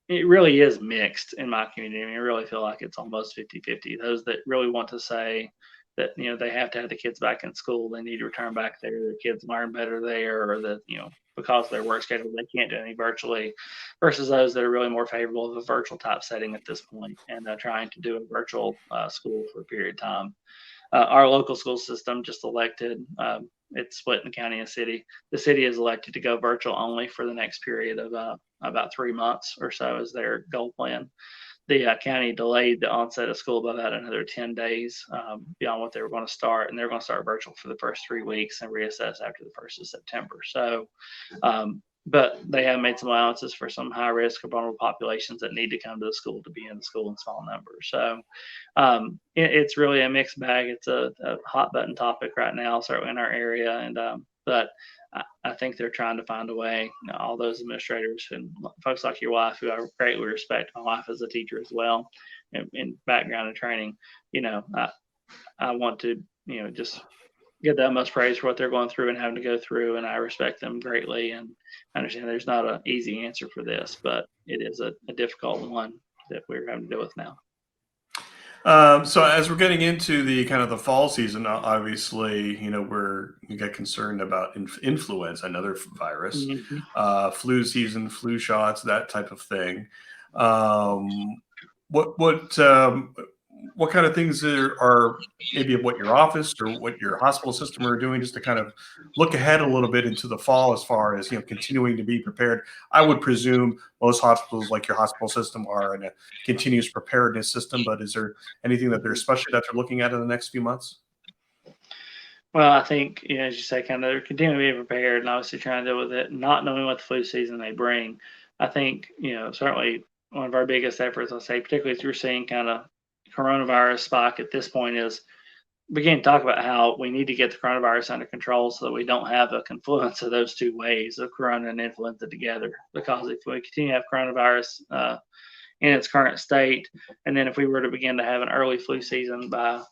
it really is mixed in my community. I mean, I really feel like it's almost 50-50. Those that really want to say that, they have to have the kids back in school, they need to return back there, their kids learn better there, or that, because of their work schedule, they can't do anything virtually, versus those that are really more favorable of a virtual type setting at this point, and trying to do a virtual school for a period of time. Our local school system just elected, it's split in the county and city. The city is elected to go virtual only for the next period of about 3 months or so as their goal plan. The county delayed the onset of school by about another 10 days beyond what they were going to start. And they're going to start virtual for the first 3 weeks and reassess after the 1st of September. So, but they have made some allowances for some high risk or vulnerable populations that need to come to the school to be in the school in small numbers. So it's really a mixed bag. It's a hot button topic right now, certainly in our area. And but I think they're trying to find a way. All those administrators and folks like your wife, who I greatly respect. My wife is a teacher as well, in background and training. I want to just get the utmost praise for what they're going through and having to go through, and I respect them greatly. And I understand there's not an easy answer for this, but it is a difficult one that we're having to deal with now. So as we're getting into the kind of the fall season, obviously, we get concerned about influenza, another virus, flu season, flu shots, that type of thing. What kind of things are maybe what your office or what your hospital system are doing just to kind of look ahead a little bit into the fall as far as continuing to be prepared? I would presume most hospitals, like your hospital system, are in a continuous preparedness system, but is there anything that they're looking at in the next few months? Well, I think, as you say, kind of they're continuing to be prepared and obviously trying to deal with it, not knowing what the flu season may bring. I think, certainly one of our biggest efforts, I'll say, particularly as we're seeing kind of coronavirus spike at this point, is begin to talk about how we need to get the coronavirus under control so that we don't have a confluence of those two waves of corona and influenza together. Because if we continue to have coronavirus in its current state, and then if we were to begin to have an early flu season by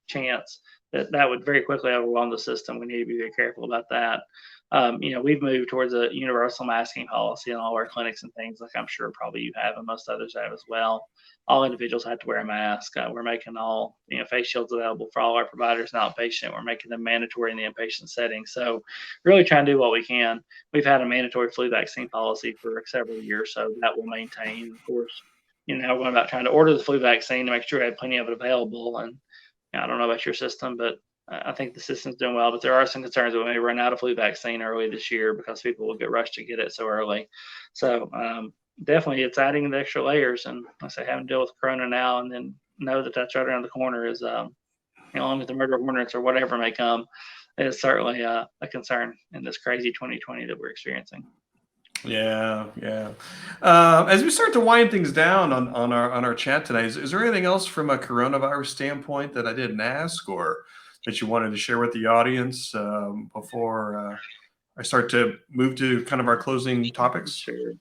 chance, that would very quickly overwhelm the system. We need to be very careful about that. We've moved towards a universal masking policy in all our clinics and things, like I'm sure probably you have and most others have as well. All individuals have to wear a mask. We're making all face shields available for all our providers and outpatient. We're making them mandatory in the inpatient setting. So really trying to do what we can. We've had a mandatory flu vaccine policy for several years, so that will maintain. Of course, now we're going about trying to order the flu vaccine to make sure we have plenty of it available. And I don't know about your system, but I think the system's doing well, but there are some concerns that we may run out of flu vaccine early this year because people will get rushed to get it so early. So definitely it's adding the extra layers, and I say having to deal with corona now and then know that that's right around the corner is, along with the murder hornets or whatever may come, is certainly a concern in this crazy 2020 that we're experiencing. Yeah. As we start to wind things down on our chat tonight, is there anything else from a coronavirus standpoint that I didn't ask, or that you wanted to share with the audience before I start to move to kind of our closing topics? Sure.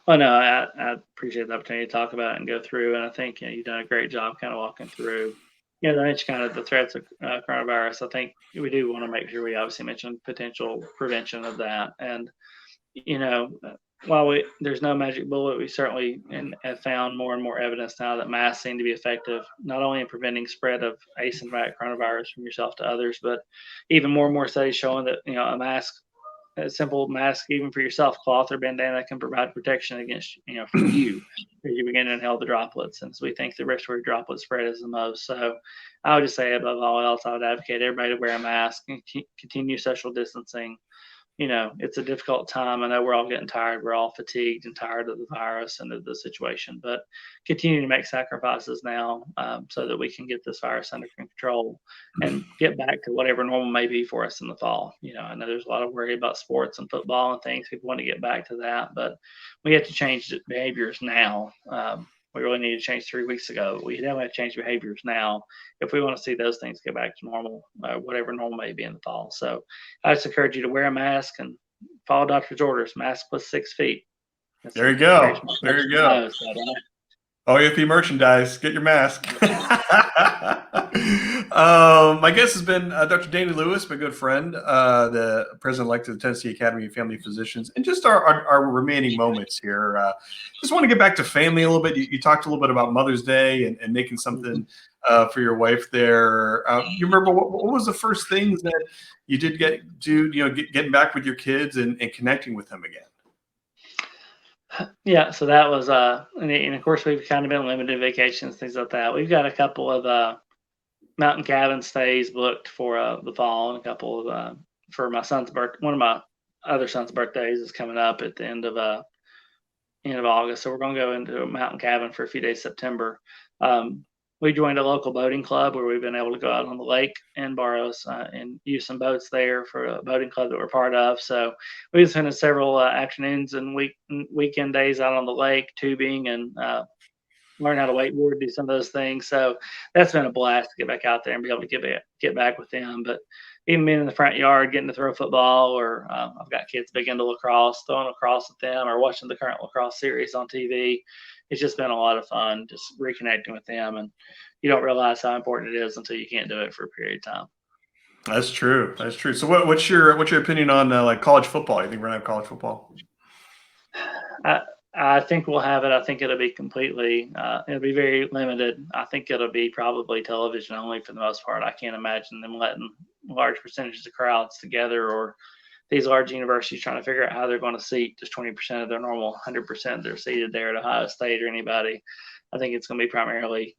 Well, no, I appreciate the opportunity to talk about it and go through. And I think you've done a great job kind of walking through, that's kind of the threats of coronavirus. I think we do want to make sure we obviously mention potential prevention of that. And, while there's no magic bullet, we certainly have found more and more evidence now that masks seem to be effective, not only in preventing spread of asymptomatic coronavirus from yourself to others, but even more and more studies showing that, a simple mask, even for yourself, cloth or bandana, can provide protection against, from you as you begin to inhale the droplets. And so we think the respiratory droplet spread is the most. So I would just say, above all else, I would advocate everybody to wear a mask and continue social distancing. It's a difficult time. I know we're all getting tired. We're all fatigued and tired of the virus and of the situation, but continue to make sacrifices now so that we can get this virus under control and get back to whatever normal may be for us in the fall. I know there's a lot of worry about sports and football and things. People want to get back to that, but we have to change behaviors now. We really need to change 3 weeks ago. We definitely have to change behaviors now if we want to see those things get back to normal, whatever normal may be in the fall. So I just encourage you to wear a mask and follow doctor's orders. Mask plus 6 feet. There you go. There you go. OAFP merchandise. Get your mask. My guest has been Dr. Danny Lewis, my good friend, the president-elect of the Tennessee Academy of Family Physicians. And just our remaining moments here, just want to get back to family a little bit. You talked a little bit about Mother's Day and making something for your wife there. You remember what was the first things that you did getting back with your kids and connecting with them again? Yeah, so that was and of course we've kind of been limited vacations, things like that. We've got a couple of mountain cabin stays booked for the fall, and a couple of for my son's birthday. One of my other son's birthdays is coming up at the end of August, so we're going to go into a mountain cabin for a few days September. We joined a local boating club where we've been able to go out on the lake and borrow and use some boats there for a boating club that we're part of. So we've spent several afternoons and weekend days out on the lake, tubing and learn how to wakeboard, do some of those things. So that's been a blast to get back out there and be able to get back with them. But even being in the front yard, getting to throw football, or I've got kids big into lacrosse, throwing lacrosse with them, or watching the current lacrosse series on TV. It's just been a lot of fun, just reconnecting with them. And you don't realize how important it is until you can't do it for a period of time. That's true. That's true. So what's your opinion on like college football? You think we're gonna have college football? I think we'll have it. I think it'll be it'll be very limited. I think it'll be probably television only for the most part. I can't imagine them letting large percentages of crowds together, or these large universities trying to figure out how they're going to seat just 20% of their normal 100% they're seated there at Ohio State or anybody. I think it's going to be primarily,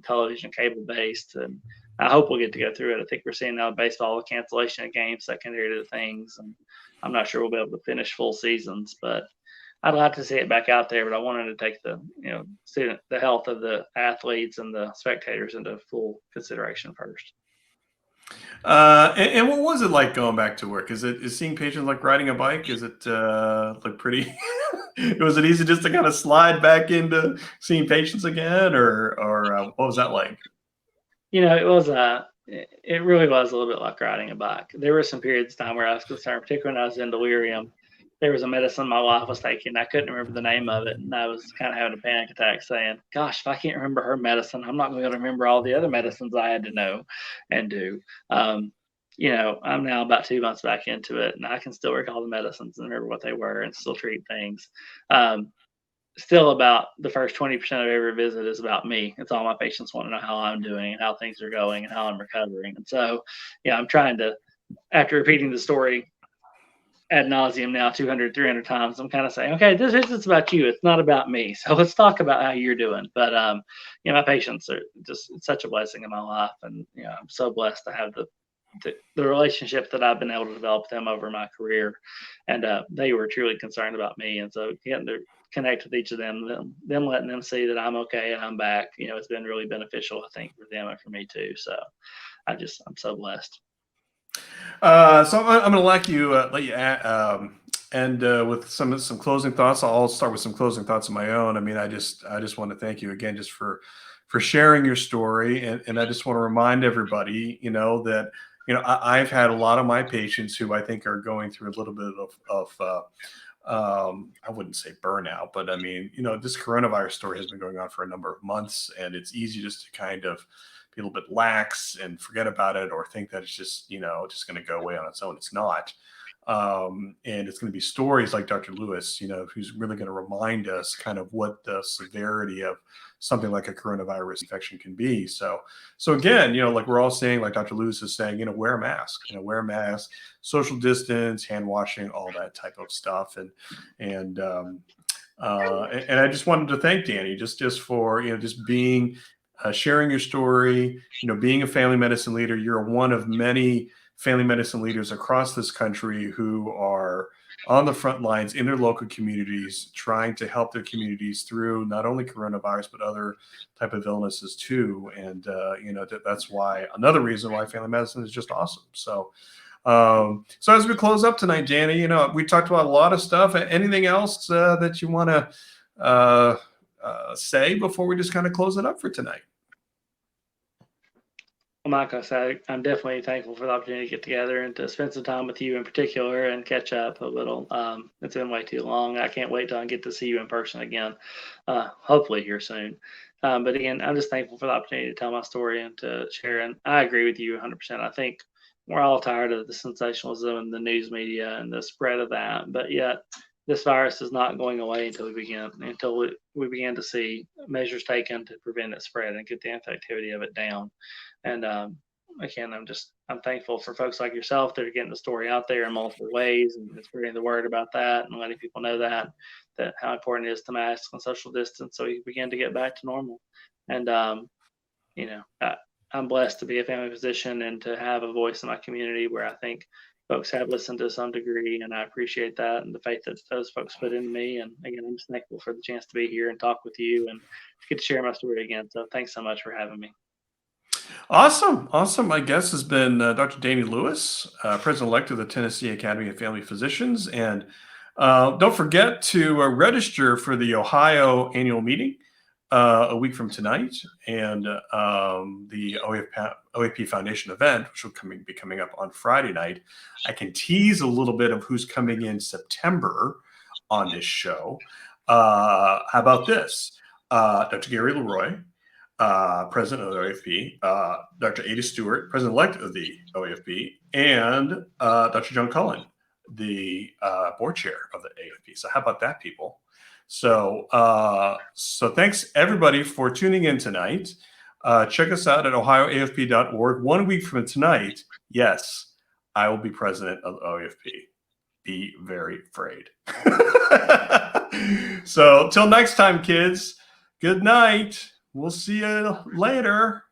television, cable based. And I hope we'll get to go through it. I think we're seeing now baseball, the cancellation of games, secondary to things. And I'm not sure we'll be able to finish full seasons, but I'd like to see it back out there. But I wanted to take the health of the athletes and the spectators into full consideration first. And what was it like going back to work? Is seeing patients like riding a bike? Is it like pretty? Was it easy just to kind of slide back into seeing patients again, or what was that like? It was it really was a little bit like riding a bike. There were some periods of time where I was concerned, particularly when I was in delirium. There was a medicine my wife was taking. I couldn't remember the name of it, and I was kind of having a panic attack saying, gosh, if I can't remember her medicine, I'm not going to be able to remember all the other medicines I had to know and do. I'm now about 2 months back into it, and I can still recall the medicines and remember what they were and still treat things. Still, about the first 20% of every visit is about me. It's all my patients want to know how I'm doing and how things are going and how I'm recovering. And so, I'm trying to, after repeating the story ad nauseum now 200, 300 times, I'm kind of saying, okay, this is about you. It's not about me. So let's talk about how you're doing. But, my patients are just such a blessing in my life. And, I'm so blessed to have the relationship that I've been able to develop with them over my career. And they were truly concerned about me. And so getting to connect with each of them letting them see that I'm okay and I'm back, it's been really beneficial, I think, for them and for me too. So I'm so blessed. So I'm going to let you end with some closing thoughts. I'll start with some closing thoughts of my own. I mean, I just want to thank you again just for sharing your story. And I just want to remind everybody, that, I've had a lot of my patients who I think are going through a little bit of I wouldn't say burnout, but I mean, this coronavirus story has been going on for a number of months, and it's easy just to kind of be a little bit lax and forget about it, or think that it's just, just going to go away on its own. It's not. And it's going to be stories like Dr. Lewis, who's really going to remind us kind of what the severity of something like a coronavirus infection can be. So again, like we're all saying, like Dr. Lewis is saying, wear a mask, social distance, hand washing, all that type of stuff. And I just wanted to thank Danny just for, just being, sharing your story, being a family medicine leader. You're one of many family medicine leaders across this country who are on the front lines in their local communities, trying to help their communities through not only coronavirus, but other type of illnesses too. And, that's why, another reason why family medicine is just awesome. So as we close up tonight, Danny, we talked about a lot of stuff. Anything else that you want to say before we just kind of close it up for tonight? Well, Mike, I said, I'm definitely thankful for the opportunity to get together and to spend some time with you in particular and catch up a little. It's been way too long. I can't wait till I get to see you in person again, hopefully here soon. But again, I'm just thankful for the opportunity to tell my story and to share. And I agree with you 100%. I think we're all tired of the sensationalism and the news media and the spread of that. But yet, this virus is not going away until we begin to see measures taken to prevent it spread and get the infectivity of it down. And again, I'm thankful for folks like yourself that are getting the story out there in multiple ways and spreading the word about that and letting people know that how important it is to masks and social distance so we can begin to get back to normal. And I'm blessed to be a family physician and to have a voice in my community where I think folks have listened to some degree, and I appreciate that and the faith that those folks put into me. And again, I'm just thankful for the chance to be here and talk with you and get to share my story again. So thanks so much for having me. Awesome. My guest has been Dr. Danny Lewis, President-Elect of the Tennessee Academy of Family Physicians. And don't forget to register for the Ohio annual meeting a week from tonight, and the OAFP Foundation event, which will be coming up on Friday night. I can tease a little bit of who's coming in September on this show. How about this? Dr. Gary Leroy, President of the OAFP, Dr. Ada Stewart, President-Elect of the OAFP, and Dr. John Cullen, the board chair of the AFP. So how about that, people? So thanks everybody for tuning in tonight. Check us out at ohioafp.org. 1 week from tonight, yes, I will be president of OAFP. Be very afraid. So till next time, kids, good night. We'll see you later.